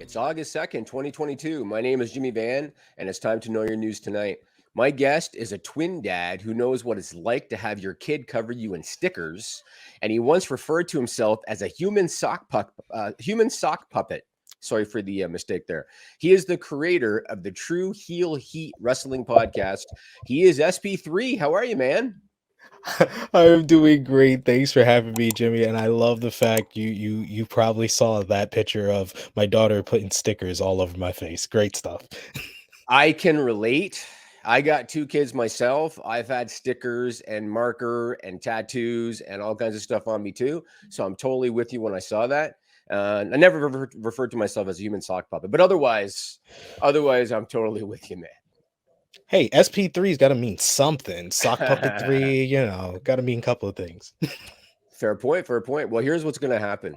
It's August 2nd, 2022. My name is Jimmy Van, and it's time to know your news tonight. My guest is a twin dad who knows what it's like to have your kid cover you in stickers, and he once referred to himself as a human sock puppet. Sorry for the mistake there. He is the creator of the True Heel Heat Wrestling podcast. He is SP3. How are you, man? I'm doing great. Thanks for having me, Jimmy. And I love the fact you probably saw that picture of my daughter putting stickers all over my face. Great stuff. I can relate. I got two kids myself. I've had stickers and marker and tattoos and all kinds of stuff on me too. So I'm totally with you when I saw that. I never referred to myself as a human sock puppet, but otherwise, I'm totally with you, man. Hey, SP3's got to mean something. Sock Puppet 3, got to mean a couple of things. Fair point. Fair point. Well, here's what's going to happen.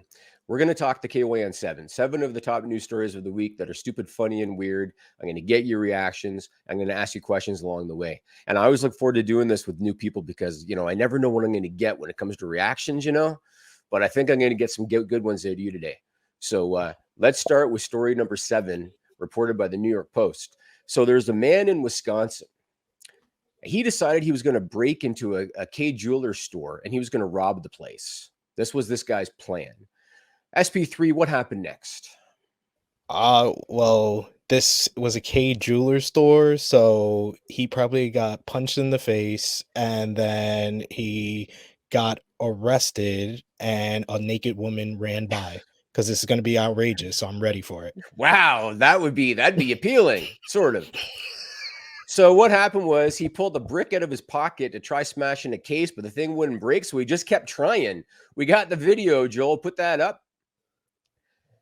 We're going to talk the KYN seven of the top news stories of the week that are stupid, funny, and weird. I'm going to get your reactions. I'm going to ask you questions along the way. And I always look forward to doing this with new people because, I never know what I'm going to get when it comes to reactions, but I think I'm going to get some good ones out of you today. So let's start with story number 7, reported by the New York Post. So there's a man in Wisconsin. He decided he was going to break into a K jeweler store and he was going to rob the place. This was this guy's plan. SP3, what happened next? Well, this was a K jeweler store, so he probably got punched in the face and then he got arrested and a naked woman ran by because this is going to be outrageous, so I'm ready for it. Wow, that'd be appealing, sort of. So what happened was he pulled the brick out of his pocket to try smashing a case, but the thing wouldn't break, so he just kept trying. We got the video, Joel. Put that up.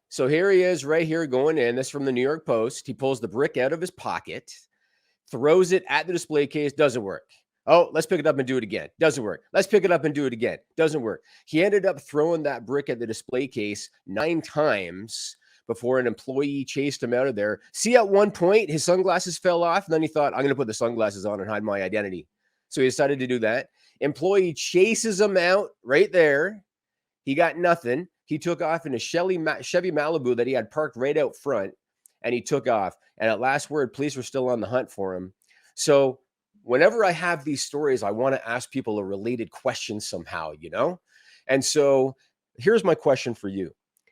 So here he is right here going in. This is from the New York Post. He pulls the brick out of his pocket, throws it at the display case. Doesn't work. Oh, let's pick it up and do it again. Doesn't work. Let's pick it up and do it again. Doesn't work. He ended up throwing that brick at the display case 9 times before an employee chased him out of there. See, at one point, his sunglasses fell off, and then he thought, I'm going to put the sunglasses on and hide my identity. So he decided to do that. Employee chases him out right there. He got nothing. He took off in a Chevy Malibu that he had parked right out front, and he took off. And at last word, police were still on the hunt for him. So whenever I have these stories, I want to ask people a related question somehow, And so here's my question for you.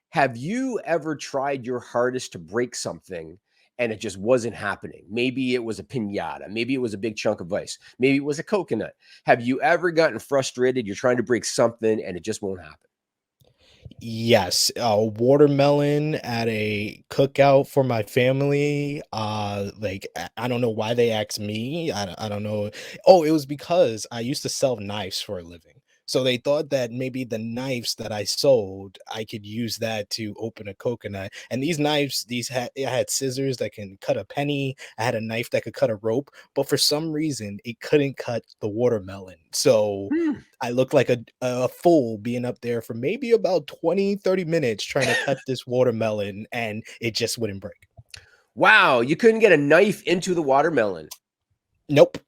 Have you ever tried your hardest to break something and it just wasn't happening? Maybe it was a piñata. Maybe it was a big chunk of ice. Maybe it was a coconut. Have you ever gotten frustrated? You're trying to break something and it just won't happen. Yes, watermelon at a cookout for my family. I don't know why they asked me. I don't know. Oh, it was because I used to sell knives for a living. So they thought that maybe the knives that I sold, I could use that to open a coconut. And these knives, I had scissors that can cut a penny. I had a knife that could cut a rope, but for some reason it couldn't cut the watermelon. So I looked like a fool being up there for maybe about 20-30 minutes trying to cut this watermelon, and it just wouldn't break. Wow, you couldn't get a knife into the watermelon. Nope.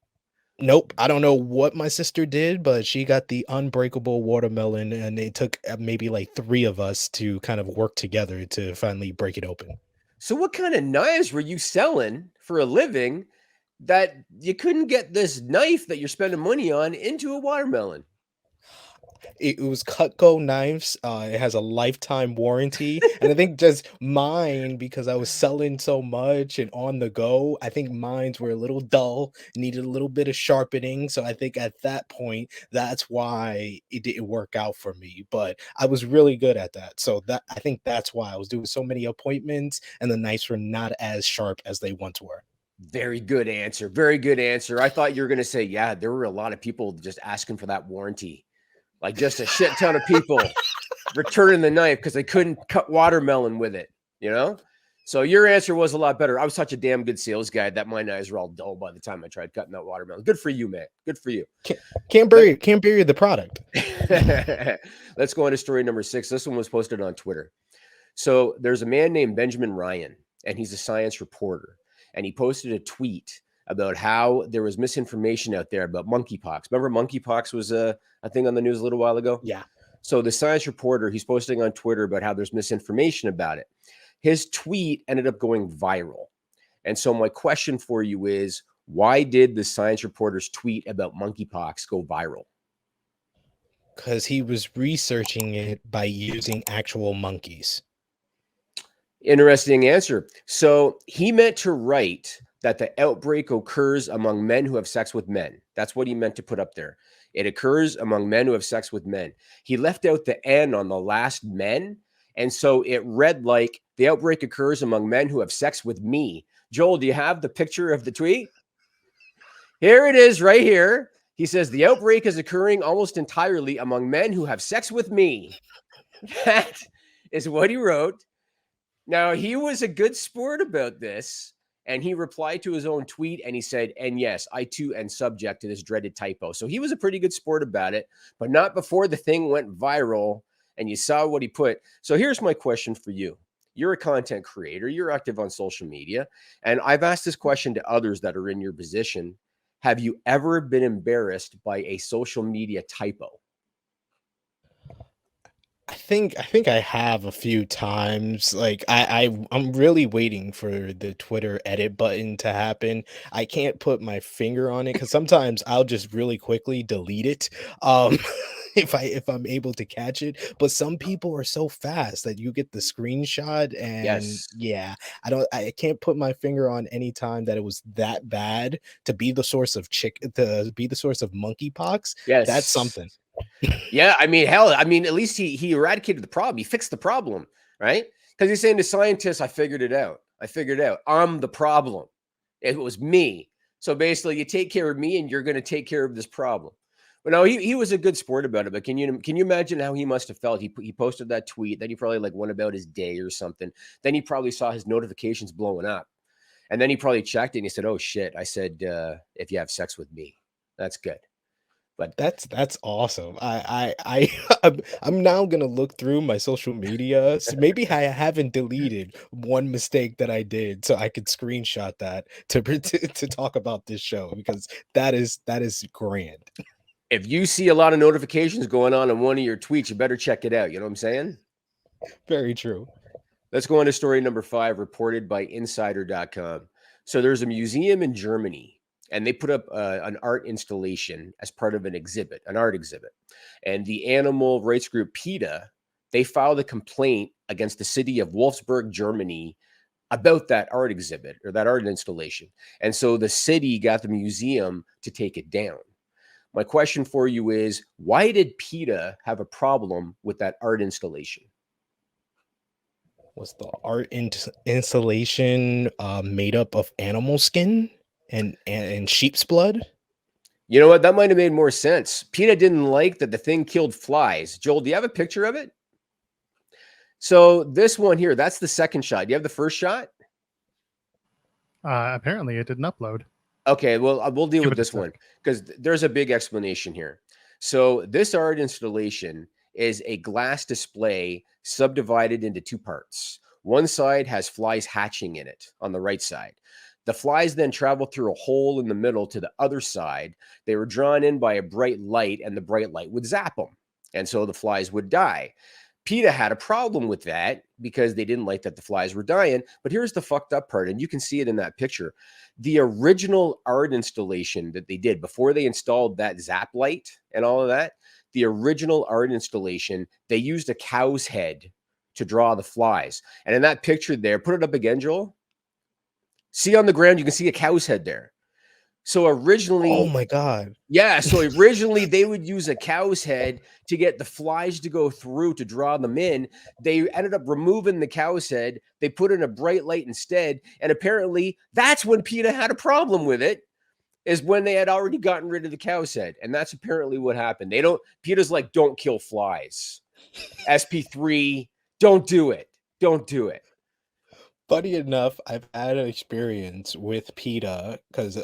I don't know what my sister did, but she got the unbreakable watermelon, and it took maybe like 3 of us to kind of work together to finally break it open. So what kind of knives were you selling for a living that you couldn't get this knife that you're spending money on into a watermelon? It was Cutco knives. It has a lifetime warranty. And I think just mine, because I was selling so much and on the go, I think mines were a little dull, needed a little bit of sharpening. So I think at that point, that's why it didn't work out for me. But I was really good at that. So I think that's why I was doing so many appointments and the knives were not as sharp as they once were. Very good answer. Very good answer. I thought you were going to say, yeah, there were a lot of people just asking for that warranty. Like just a shit ton of people returning the knife because they couldn't cut watermelon with it, So your answer was a lot better. I was such a damn good sales guy that my knives were all dull by the time I tried cutting that watermelon. Good for you, man. Good for you. Can't bury the product. Let's go on to story number 6. This one was posted on Twitter. So there's a man named Benjamin Ryan, and he's a science reporter. And he posted a tweet about how there was misinformation out there about monkeypox. Remember monkeypox was a thing on the news a little while ago? Yeah. So the science reporter, he's posting on Twitter about how there's misinformation about it. His tweet ended up going viral. And so my question for you is, why did the science reporter's tweet about monkeypox go viral? Because he was researching it by using actual monkeys. Interesting answer. So he meant to write that the outbreak occurs among men who have sex with men. That's what he meant to put up there. It occurs among men who have sex with men. He left out the N on the last men. And so it read like the outbreak occurs among men who have sex with me. Joel, do you have the picture of the tweet? Here it is right here. He says the outbreak is occurring almost entirely among men who have sex with me. That is what he wrote. Now, he was a good sport about this, and he replied to his own tweet, and he said, and yes, I too am subject to this dreaded typo. So he was a pretty good sport about it, but not before the thing went viral, and you saw what he put. So here's my question for you. You're a content creator. You're active on social media, and I've asked this question to others that are in your position. Have you ever been embarrassed by a social media typo? I think I have a few times. Like I'm really waiting for the Twitter edit button to happen. I can't put my finger on it because sometimes I'll just really quickly delete it. If I'm able to catch it. But some people are so fast that you get the screenshot and Yes. yeah, I can't put my finger on any time that it was that bad to be the source of monkeypox. That's Yes. something. Yeah, I mean, hell, I mean, at least he eradicated the problem. He fixed the problem, right? Because he's saying to scientists, I figured it out. I figured it out. I'm the problem. It was me. So basically, you take care of me, and you're going to take care of this problem. But no, he was a good sport about it. But can you imagine how he must have felt? He posted that tweet. Then he probably like went about his day or something. Then he probably saw his notifications blowing up, and then he probably checked it and he said, "Oh shit!" I said, "If you have sex with me, that's good." But That's awesome. I'm now gonna look through my social media. So maybe I haven't deleted one mistake that I did, so I could screenshot that to talk about this show because that is grand. if you see a lot of notifications going on in one of your tweets, you better check it out. You know what I'm saying? Very true. Let's go on to story number 5, reported by insider.com. So there's a museum in Germany, and they put up an art installation as part of an exhibit, an art exhibit. And the animal rights group PETA, they filed a complaint against the city of Wolfsburg, Germany, about that art exhibit or that art installation. And so the city got the museum to take it down. My question for you is, why did PETA have a problem with that art installation? Was the installation made up of animal skin and sheep's blood? You know what? That might have made more sense. PETA didn't like that the thing killed flies. Joel, do you have a picture of it? So this one here, that's the second shot. Do you have the first shot? Apparently, it didn't upload. Okay, well, we'll deal Give with it a this one sec. because there's a big explanation here. So this art installation is a glass display subdivided into 2 parts. One side has flies hatching in it on the right side. The flies then travel through a hole in the middle to the other side. They were drawn in by a bright light, and the bright light would zap them. And so the flies would die. PETA had a problem with that because they didn't like that the flies were dying. But here's the fucked up part, and you can see it in that picture. The original art installation that they did before they installed that zap light and all of that, the original art installation, they used a cow's head to draw the flies. And in that picture there, put it up again, Joel. See on the ground, you can see a cow's head there. So originally, Oh my god. yeah, so originally they would use a cow's head to get the flies to go through to draw them in. They ended up removing the cow's head. They put in a bright light instead. And apparently that's when PETA had a problem with it, is when they had already gotten rid of the cow's head. And that's apparently what happened. PETA's like, don't kill flies. SP3, don't do it. Don't do it. Funny enough, I've had an experience with PETA because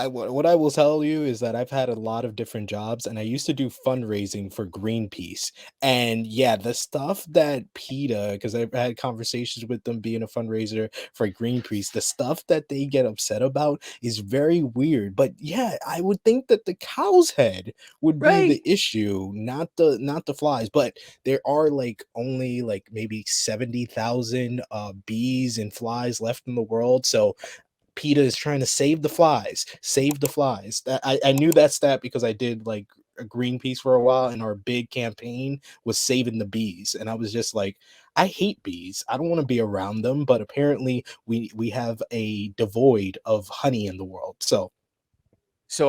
what I will tell you is that I've had a lot of different jobs, and I used to do fundraising for Greenpeace. And yeah, the stuff that PETA, because I've had conversations with them being a fundraiser for Greenpeace, the stuff that they get upset about is very weird. But yeah, I would think that the cow's head would be Right. the issue, not the flies. But there are like only like maybe 70,000 bees and flies left in the world. So PETA is trying to save the flies, save the flies. That I knew that stat because I did like a Greenpeace for a while, and our big campaign was saving the bees. And I was just like, I hate bees. I don't want to be around them, but apparently we have a devoid of honey in the world. So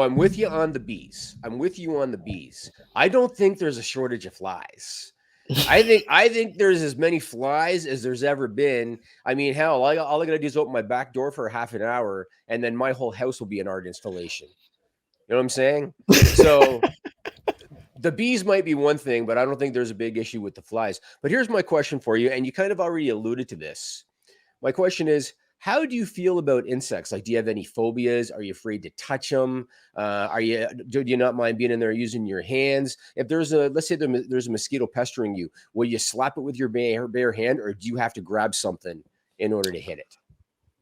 I'm with you on the bees. I'm with you on the bees. I don't think there's a shortage of flies. I think there's as many flies as there's ever been. I mean, hell, all I gotta do is open my back door for half an hour, and then my whole house will be an art installation. You know what I'm saying? So the bees might be one thing, but I don't think there's a big issue with the flies. But here's my question for you, and you kind of already alluded to this. My question is, how do you feel about insects? Like, do you have any phobias? Are you afraid to touch them? Do you not mind being in there using your hands? If there's let's say there's a mosquito pestering you, will you slap it with your bare hand, or do you have to grab something in order to hit it?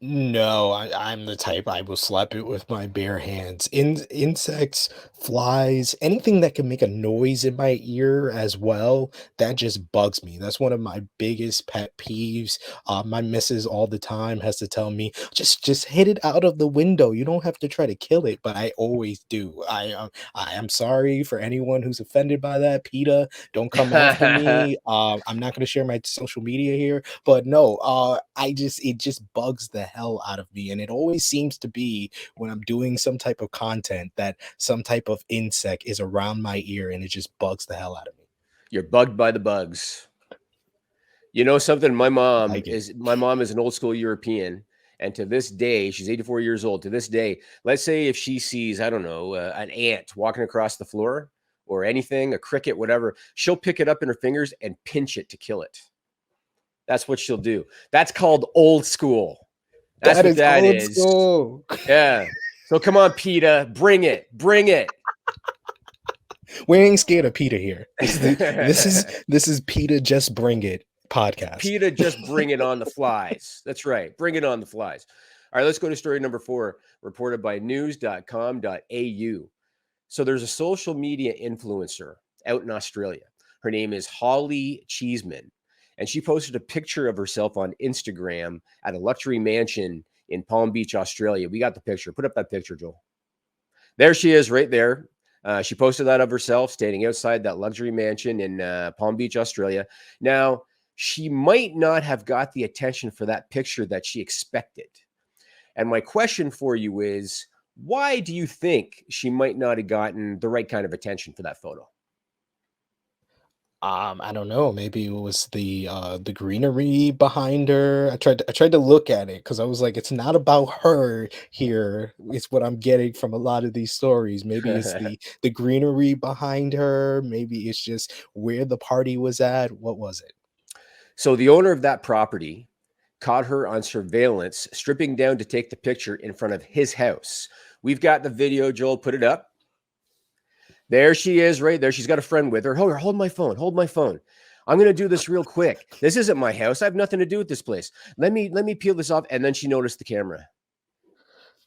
No, I'm the type I will slap it with my bare hands. Insects, flies, anything that can make a noise in my ear as well, that just bugs me. That's one of my biggest pet peeves. My missus all the time has to tell me, just hit it out of the window. You don't have to try to kill it, but I always do. I am sorry for anyone who's offended by that. PETA, don't come after me. I'm not going to share my social media here, but no, it just bugs the hell out of me. And it always seems to be when I'm doing some type of content that some type of insect is around my ear, and it just bugs the hell out of me. You're bugged by the bugs. You know something? Like it. My mom is an old school European, and to this day, she's 84 years old. To this day, let's say if she sees, I don't know, an ant walking across the floor or anything, a cricket, whatever, she'll pick it up in her fingers and pinch it to kill it. That's what she'll do. That's called old school. That's That what is that old is. school. Yeah. So come on, PETA, bring it, bring it. We ain't scared of PETA here. This is PETA just bring it podcast. PETA, just bring it on the flies. That's right. Bring it on the flies. All right, let's go to story number 4, reported by news.com.au. So there's a social media influencer out in Australia. Her name is Holly Cheeseman, and she posted a picture of herself on Instagram at a luxury mansion in Palm Beach, Australia. We got the picture. Put up that picture, Joel. There she is right there. She posted that of herself standing outside that luxury mansion in Palm Beach, Australia. Now, she might not have got the attention for that picture that she expected. And my question for you is, why do you think she might not have gotten the right kind of attention for that photo? I don't know. Maybe it was the greenery behind her. I tried to look at it because I was like, it's not about her here. It's what I'm getting from a lot of these stories. Maybe it's the greenery behind her. Maybe it's just where the party was at. What was it? So the owner of that property caught her on surveillance, stripping down to take the picture in front of his house. We've got the video, Joel. Put it up. There she is right there. She's got a friend with her. Hold my phone. Hold my phone. I'm going to do this real quick. This isn't my house. I have nothing to do with this place. Let me peel this off. And then she noticed the camera.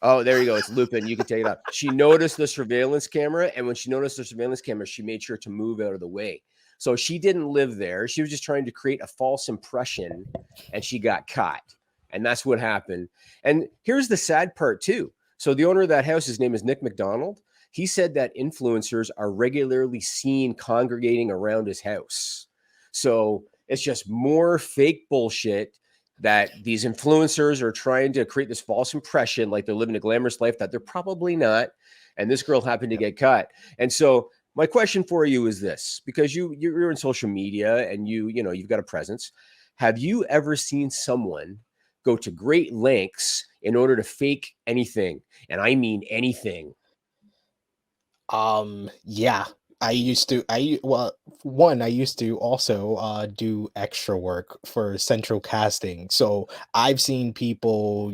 Oh, there you go. It's looping. You can take it up. She noticed the surveillance camera. And when she noticed the surveillance camera, she made sure to move out of the way. So she didn't live there. She was just trying to create a false impression, and she got caught. And that's what happened. And here's the sad part, too. So the owner of that house, his name is Nick McDonald. He said that influencers are regularly seen congregating around his house. So it's just more fake bullshit that these influencers are trying to create this false impression like they're living a glamorous life that they're probably not. And this girl happened to get caught. And so my question for you is this, because you're in social media and you've got a presence. Have you ever seen someone go to great lengths in order to fake anything? And I mean anything. Yeah. I used to well, one, I used to also do extra work for central casting. So I've seen people,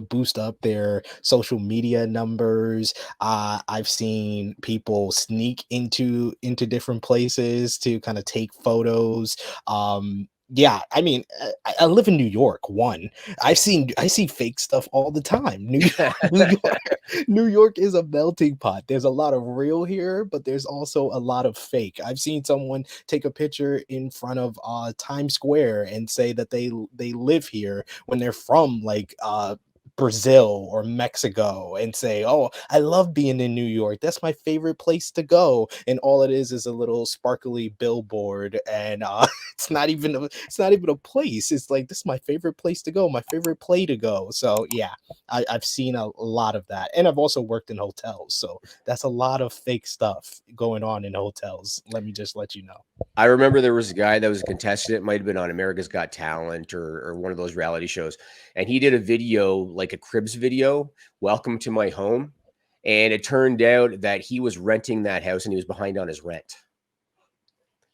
boost up their social media numbers. I've seen people sneak into different places to kind of take photos. Yeah, I mean, I live in New York. One, I see fake stuff all the time. New York, New York is a melting pot. There's a lot of real here, but there's also a lot of fake. I've seen someone take a picture in front of Times Square and say that they live here when they're from like Brazil or Mexico and say, "Oh, I love being in New York. That's my favorite place to go." And all it is a little sparkly billboard, and it's not even a place. It's like, this is my favorite place to go, my favorite play to go. So yeah, I've seen a lot of that, and I've also worked in hotels, so that's a lot of fake stuff going on in hotels. Let me just let you know. I remember there was a guy that was a contestant. It might have been on America's Got Talent or one of those reality shows. And he did a video, like a Cribs video, Welcome to My Home. And it turned out that he was renting that house and he was behind on his rent.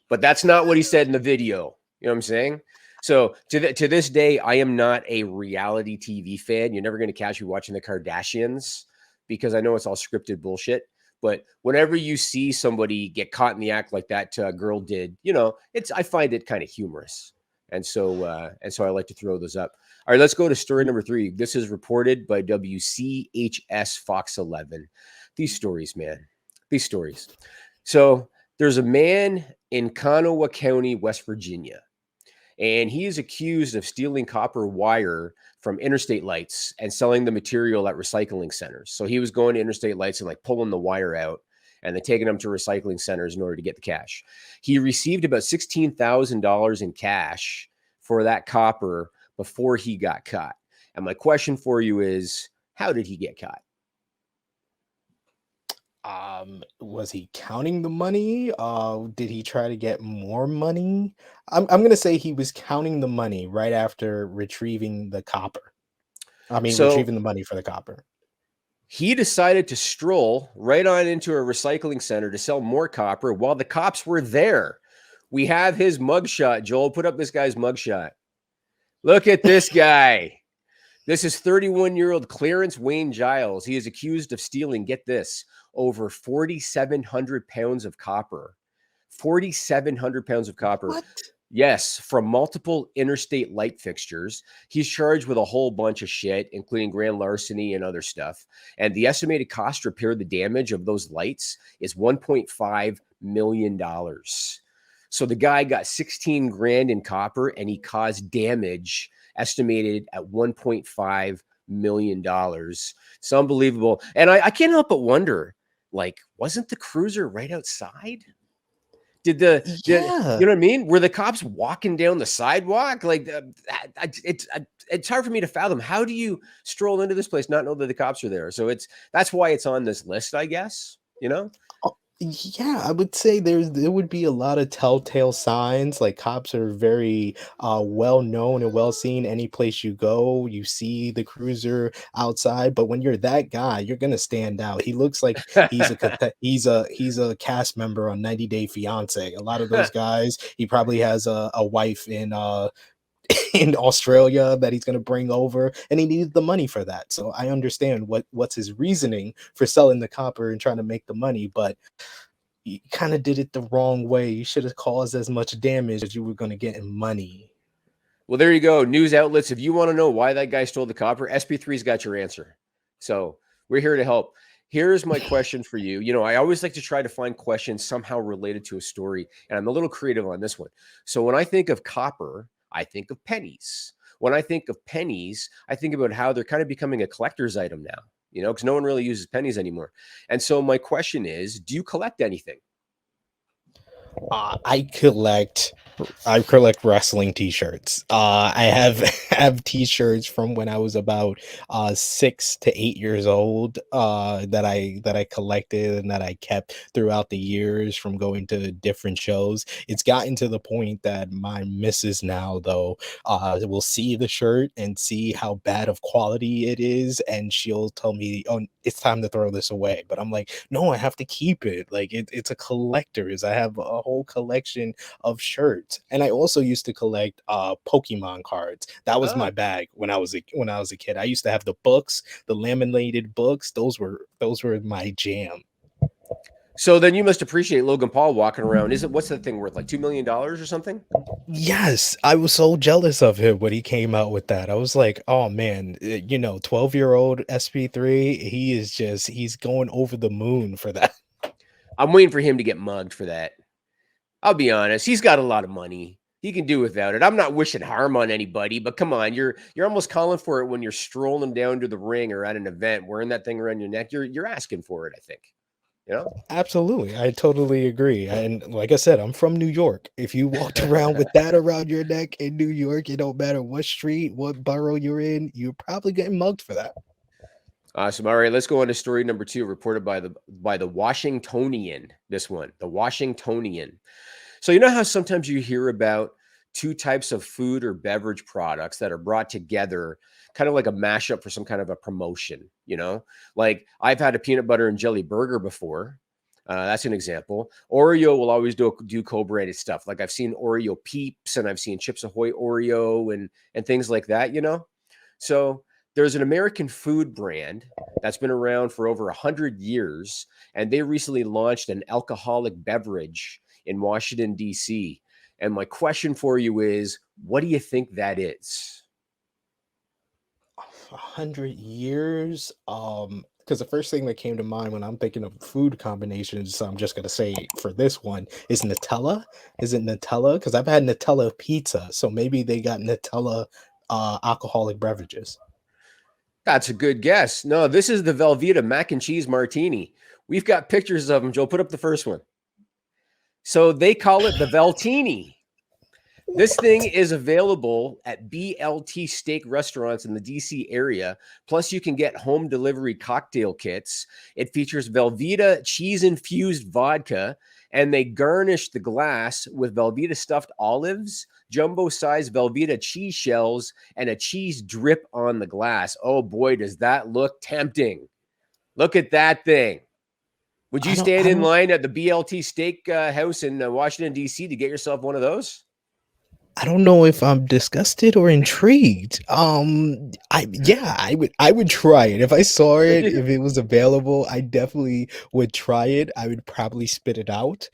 But that's not what he said in the video. You know what I'm saying? So to this day, I am not a reality TV fan. You're never going to catch me watching the Kardashians because I know it's all scripted bullshit. But whenever you see somebody get caught in the act like that girl did, I find it kind of humorous, and so I like to throw those up. All right, let's go to story number 3. This is reported by WCHS Fox 11. These stories, man, these stories. So there's a man in Kanawha County, West Virginia, and he is accused of stealing copper wire from interstate lights and selling the material at recycling centers. So he was going to interstate lights and like pulling the wire out and then taking them to recycling centers in order to get the cash. He received about $16,000 in cash for that copper before he got caught. And my question for you is, how did he get caught? Was he counting the money? Did he try to get more money? I'm gonna say he was counting the money right after retrieving the copper. I mean, So retrieving the money for the copper. he decided to stroll right on into a recycling center to sell more copper while the cops were there. We have his mugshot. Joel, put up this guy's mugshot. Look at this guy. This is 31-year-old Clarence Wayne Giles. He is accused of stealing, get this, over 4,700 pounds of copper. 4,700 pounds of copper. What? Yes, from multiple interstate light fixtures. He's charged with a whole bunch of shit, including grand larceny and other stuff. And the estimated cost to repair the damage of those lights is $1.5 million. So the guy got 16 grand in copper and he caused damage estimated at $1.5 million. It's unbelievable. And I can't help but wonder, like, wasn't the cruiser right outside? Did you Yeah. know what I mean? Were the cops walking down the sidewalk? Like, it's hard for me to fathom. How do you stroll into this place, not know that the cops are there? So that's why it's on this list, I guess, Oh, yeah, I would say there would be a lot of telltale signs. Like, cops are very well known and well seen. Any place you go, you see the cruiser outside. But when you're that guy, you're gonna stand out. He looks like he's a cast member on 90 Day Fiance. A lot of those guys. He probably has a wife in in Australia that he's going to bring over, and he needed the money for that. So I understand what's his reasoning for selling the copper and trying to make the money, but you kind of did it the wrong way. You should have caused as much damage as you were going to get in money. Well, there you go. News outlets. If you want to know why that guy stole the copper, SP3's got your answer. So we're here to help. Here's my question for you. I always like to try to find questions somehow related to a story, and I'm a little creative on this one. So when I think of copper, I think of pennies. When I think of pennies, I think about how they're kind of becoming a collector's item now, because no one really uses pennies anymore. And so my question is, do you collect anything? I collect I collect wrestling t-shirts. I have have t-shirts from when I was about 6 to 8 years old, that I collected and that I kept throughout the years from going to different shows. It's gotten to the point that my missus now, though, will see the shirt and see how bad of quality it is, and she'll tell me, "Oh, it's time to throw this away." But I'm like, "No, I have to keep it. Like it's a collector's. I have a whole collection of shirts." And I also used to collect Pokemon cards. That was my Oh, bag when I was a kid. I used to have the books, the laminated books. Those were my jam. so then you must appreciate Logan Paul walking around. Is it what's that thing worth? Like $2 million or something? Yes, I was so jealous of him when he came out with that. I was like, "Oh man, 12-year-old SP3, he's going over the moon for that." I'm waiting for him to get mugged for that. I'll be honest. He's got a lot of money. He can do without it. I'm not wishing harm on anybody, but come on, you're almost calling for it when you're strolling down to the ring or at an event wearing that thing around your neck. You're asking for it, I think. You know? Absolutely. I totally agree. And like I said, I'm from New York. If you walked around with that around your neck in New York, it don't matter what street, what borough you're in, you're probably getting mugged for that. Awesome. All right, let's go on to story number 2, reported by the Washingtonian. This one, the Washingtonian. So you know how sometimes you hear about two types of food or beverage products that are brought together, kind of like a mashup for some kind of a promotion, you know? Like I've had a peanut butter and jelly burger before. That's an example. Oreo will always do co-branded stuff. Like I've seen Oreo Peeps and I've seen Chips Ahoy Oreo and things like that, you know? So there's an American food brand that's been around for over 100 years, and they recently launched an alcoholic beverage in Washington, D.C. And my question for you is, what do you think that is? 100 years. Because the first thing that came to mind when I'm thinking of food combinations, so I'm just gonna say for this one, is Nutella. Is it Nutella? Because I've had Nutella pizza, so maybe they got Nutella alcoholic beverages. That's a good guess. No, this is the Velveeta mac and cheese martini. We've got pictures of them. Joe, put up the first one. So they call it the Veltini. This thing is available at BLT steak restaurants in the DC area. Plus, you can get home delivery cocktail kits. It features Velveeta cheese infused vodka, and they garnish the glass with Velveeta stuffed olives, jumbo sized Velveeta cheese shells, and a cheese drip on the glass. Oh boy, does that look tempting! Look at that thing. Would you I don't stand I in don't line at the BLT steak house in Washington, D.C. to get yourself one of those? I don't know if I'm disgusted or intrigued. I would try it. If I saw Would it, you? if it was available, I definitely would try it. I would probably spit it out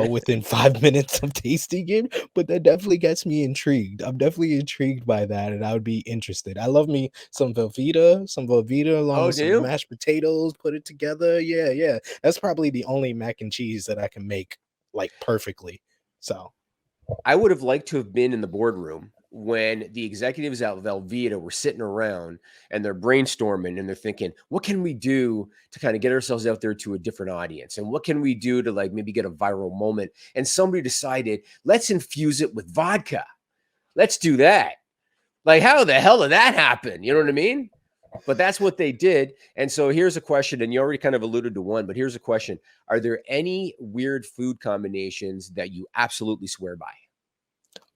within 5 minutes of tasting it, but that definitely gets me intrigued. I'm definitely intrigued by that, and I would be interested. I love me some Velveeta along Oh, with do some you? mashed potatoes, put it together. Yeah, yeah. That's probably the only mac and cheese that I can make like perfectly. So I would have liked to have been in the boardroom when the executives at Velveeta were sitting around and they're brainstorming and they're thinking, what can we do to kind of get ourselves out there to a different audience? And what can we do to like maybe get a viral moment? And somebody decided, let's infuse it with vodka. Let's do that. Like, how the hell did that happen? You know what I mean? But that's what they did. And so here's a question, and you already kind of alluded to one, but here's a question. Are there any weird food combinations that you absolutely swear by?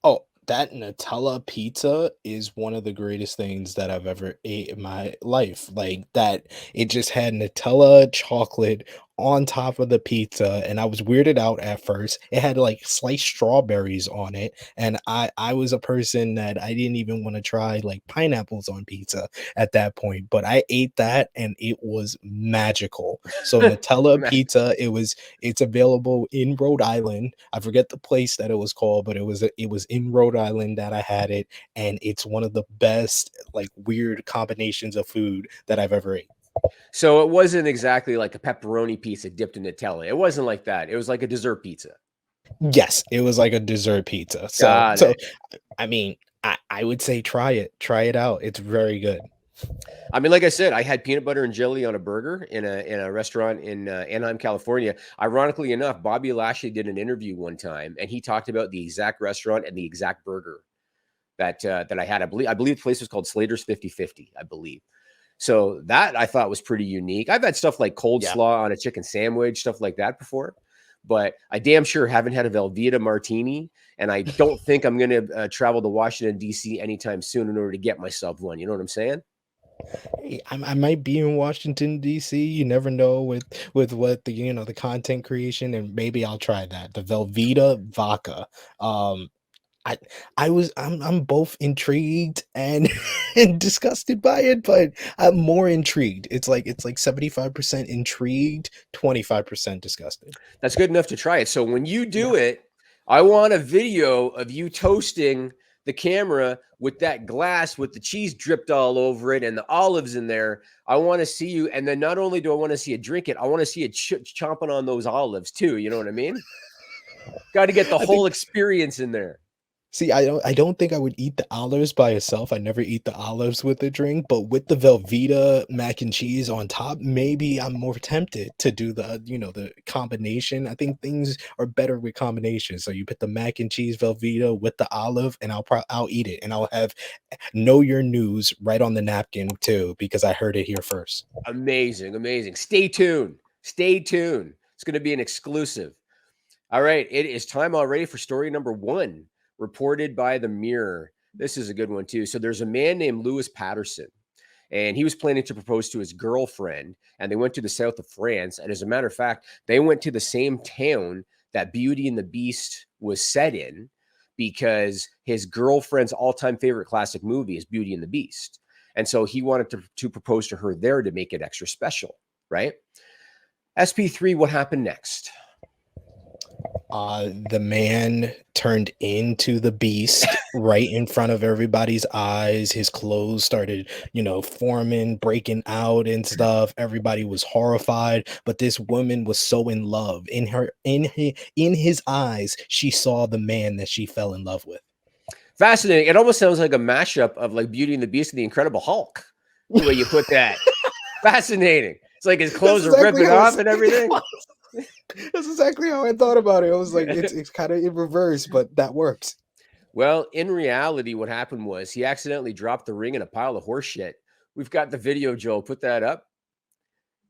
oh, that Nutella pizza is one of the greatest things that I've ever ate in my life. Like that, it just had Nutella chocolate on top of the pizza, and I was weirded out at first. It had like sliced strawberries on it, and I was a person that I didn't even want to try like pineapples on pizza at that point, but I ate that and it was magical. So Nutella pizza, it's available in Rhode Island. I forget the place that it was called, but it was in Rhode Island that I had it, and it's one of the best like weird combinations of food that I've ever ate. So it wasn't exactly like a pepperoni pizza dipped in Nutella. It wasn't like that. It was like a dessert pizza. Yes, it was like a dessert pizza. So Got so it. I mean, I would say try it. Try it out. It's very good. I mean, like I said, I had peanut butter and jelly on a burger in a restaurant in Anaheim, California. Ironically enough, Bobby Lashley did an interview one time, and he talked about the exact restaurant and the exact burger that I had. I believe the place was called Slater's 50/50, I believe. So that I thought was pretty unique. I've had stuff like cold Yeah. slaw on a chicken sandwich, stuff like that before, but I damn sure haven't had a Velveeta martini. And I don't think I'm going to travel to Washington, D.C. anytime soon in order to get myself one. You know what I'm saying? Hey, I might be in Washington D.C. You never know with what the the content creation, and maybe I'll try that the Velveeta vodka. Um, I I'm both intrigued and and disgusted by it, but I'm more intrigued. It's like 75% intrigued, 25% disgusted. That's good enough to try it. So when you Yeah. do it, I want a video of you toasting the camera with that glass with the cheese dripped all over it and the olives in there. I want to see you. And then not only do I want to see you drink it, I want to see you chomping on those olives too. You know what I mean? Got to get the I whole think experience in there. See, I don't think I would eat the olives by itself. I never eat the olives with a drink, but with the Velveeta mac and cheese on top, maybe I'm more tempted to do the combination. I think things are better with combinations. So you put the mac and cheese Velveeta with the olive, and I'll eat it, and I'll have know your news right on the napkin too, because I heard it here first. Amazing. Amazing. Stay tuned. Stay tuned. It's going to be an exclusive. All right. It is time already for story number one, reported by the Mirror. This is a good one, too. So there's a man named Lewis Patterson, and he was planning to propose to his girlfriend, and they went to the south of France. And as a matter of fact, they went to the same town that Beauty and the Beast was set in because his girlfriend's all-time favorite classic movie is Beauty and the Beast. And so he wanted to propose to her there to make it extra special, right? SP3, what happened next? The man turned into the beast right in front of everybody's eyes. His clothes started, forming, breaking out and stuff. Everybody was horrified, but this woman was so in love. In his eyes, she saw the man that she fell in love with. Fascinating. It almost sounds like a mashup of like Beauty and the Beast and the Incredible Hulk, the way you put that. Fascinating. It's like his clothes are ripping off and everything. That's exactly how I thought about it. I was like, it's kind of in reverse, but that works. Well, in reality, what happened was he accidentally dropped the ring in a pile of horse shit. We've got the video, Joe. Put that up.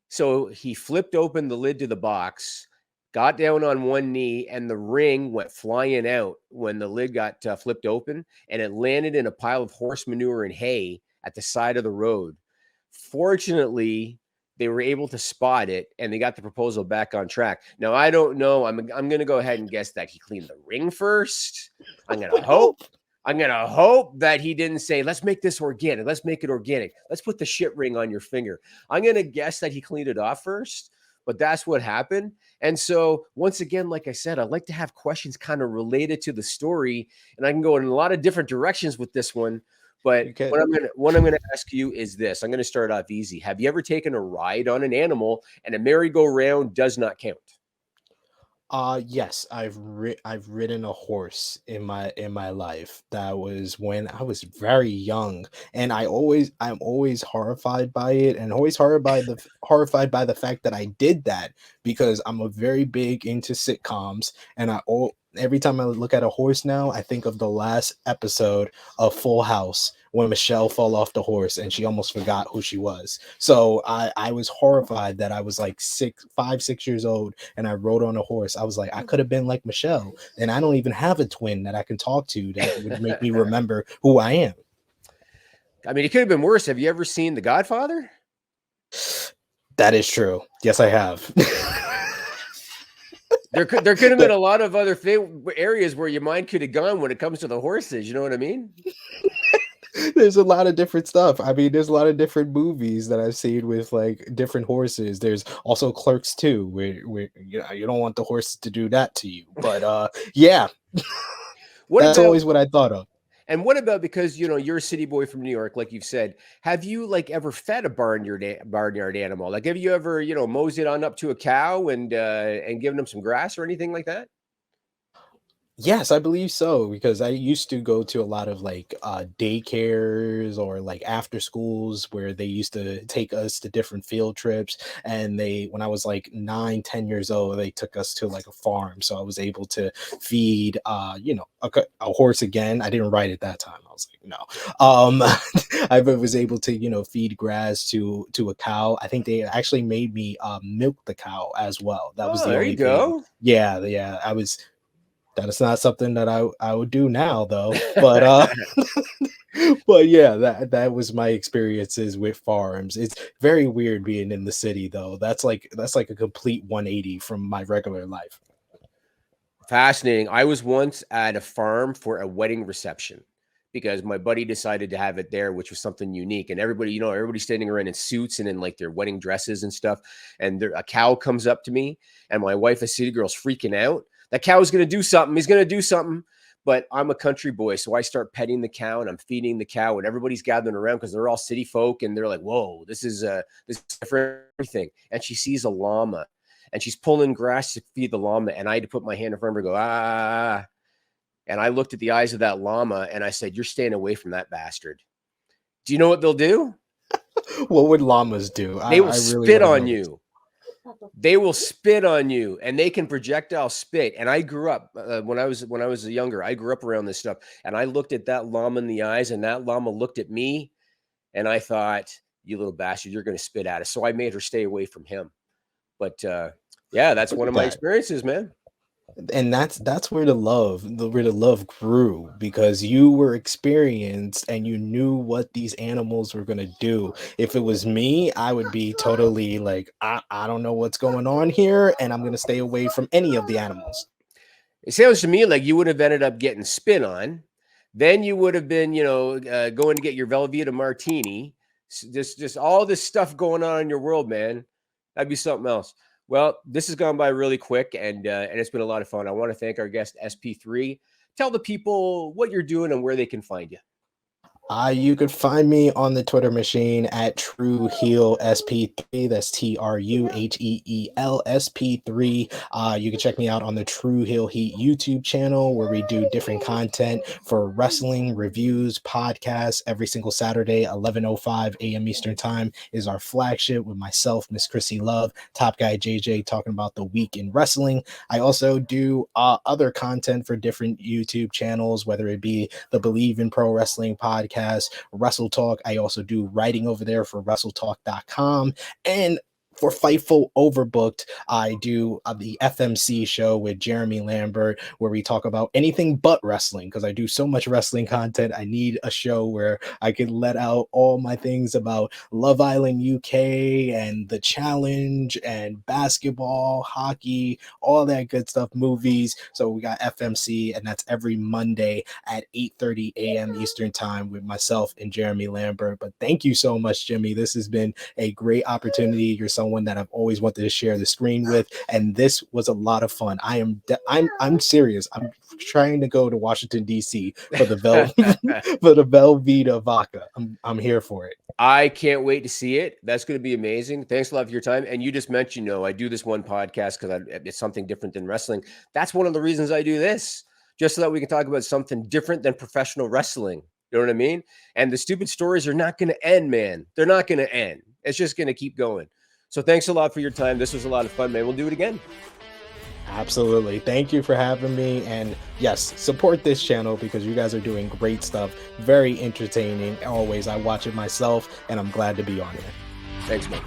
So he flipped open the lid to the box, got down on one knee, and the ring went flying out when the lid got flipped open, and it landed in a pile of horse manure and hay at the side of the road. Fortunately, they were able to spot it, and they got the proposal back on track. Now, I don't know. I'm going to go ahead and guess that he cleaned the ring first. I'm going to hope. I'm going to hope that he didn't say, let's make this organic. Let's make it organic. Let's put the shit ring on your finger. I'm going to guess that he cleaned it off first, but that's what happened. And so once again, like I said, I'd like to have questions kind of related to the story, and I can go in a lot of different directions with this one. But what I'm gonna ask you is this. I'm gonna start off easy. Have you ever taken a ride on an animal and a merry-go-round does not count? Yes, I've ridden a horse in my life. That was when I was very young, and I'm always horrified by it, and always horrified by the fact that I did that, because I'm a very big into sitcoms, and every time I look at a horse now, I think of the last episode of Full House when Michelle fell off the horse and she almost forgot who she was. So I was horrified that I was like 6 years old and I rode on a horse. I was like, I could have been like Michelle, and I don't even have a twin that I can talk to that would make me remember who I am. I mean, it could have been worse. Have you ever seen The Godfather? That is true. Yes, I have. There could have been a lot of other areas where your mind could have gone when it comes to the horses. You know what I mean? There's a lot of different stuff. I mean, there's a lot of different movies that I've seen with like different horses. There's also Clerks too, where you don't want the horses to do that to you. But yeah, that's always what I thought of. And what about, because you're a city boy from New York, like you've said, have you like ever fed a barnyard animal? Like, have you ever moseyed on up to a cow and given them some grass or anything like that? Yes, I believe so, because I used to go to a lot of like daycares or like after schools where they used to take us to different field trips. And they, when I was like 9, 10 years old, they took us to like a farm. So I was able to feed, a horse again. I didn't ride it that time. I was like, no. I was able to, feed grass to a cow. I think they actually made me milk the cow as well. That was Oh, the there you only thing. go. Yeah, yeah. That is not something that I would do now though. But but yeah, that was my experiences with farms. It's very weird being in the city though. That's like a complete 180 from my regular life. Fascinating. I was once at a farm for a wedding reception because my buddy decided to have it there, which was something unique. And everybody, everybody's standing around in suits and in like their wedding dresses and stuff. And a cow comes up to me, and my wife, a city girl's freaking out. That cow is going to do something. He's going to do something. But I'm a country boy, so I start petting the cow and I'm feeding the cow, and everybody's gathering around because they're all city folk, and they're like, "Whoa, this is for everything." And she sees a llama, and she's pulling grass to feed the llama, and I had to put my hand in front of her, go, ah. And I looked at the eyes of that llama and I said, "You're staying away from that bastard." Do you know what they'll do? What would llamas do? They will I really spit want to on know this. you. They will spit on you, and they can projectile spit. And I grew up when I was younger. I grew up around this stuff, and I looked at that llama in the eyes, and that llama looked at me, and I thought, "You little bastard, you're going to spit at us." So I made her stay away from him. But yeah, that's Look one at of my that. experiences, man. And that's where the love grew, because you were experienced and you knew what these animals were going to do. If it was me, I would be totally like, I don't know what's going on here, and I'm going to stay away from any of the animals. It sounds to me like you would have ended up getting spit on. Then you would have been, going to get your Velveeta martini. Just all this stuff going on in your world, man. That'd be something else. Well, this has gone by really quick, and it's been a lot of fun. I want to thank our guest SP3. Tell the people what you're doing and where they can find you. You could find me on the Twitter machine at True Heel SP3. That's TrueHeelSP3. You can check me out on the True Heel Heat YouTube channel, where we do different content for wrestling reviews, podcasts every single Saturday, 11:05 a.m. Eastern Time is our flagship, with myself, Miss Chrissy Love, Top Guy JJ, talking about the week in wrestling. I also do other content for different YouTube channels, whether it be the Believe in Pro Wrestling podcast, WrestleTalk. I also do writing over there for WrestleTalk.com. And for Fightful Overbooked, I do the FMC show with Jeremy Lambert, where we talk about anything but wrestling, because I do so much wrestling content. I need a show where I can let out all my things about Love Island UK and The Challenge and basketball, hockey, all that good stuff, movies. So we got FMC, and that's every Monday at 8:30 a.m. Eastern Time with myself and Jeremy Lambert. But thank you so much, Jimmy. This has been a great opportunity. You're someone that I've always wanted to share the screen with, and this was a lot of fun. I'm serious. I'm trying to go to Washington D.C. for the for the Velveeta vodka. I'm here for it. I can't wait to see it. That's going to be amazing. Thanks a lot for your time. And you just mentioned, I do this one podcast because it's something different than wrestling. That's one of the reasons I do this, just so that we can talk about something different than professional wrestling. You know what I mean? And the stupid stories are not going to end, man. They're not going to end. It's just going to keep going. So thanks a lot for your time. This was a lot of fun, man. We'll do it again. Absolutely. Thank you for having me. And yes, support this channel, because you guys are doing great stuff. Very entertaining. Always. I watch it myself, and I'm glad to be on here. Thanks, man.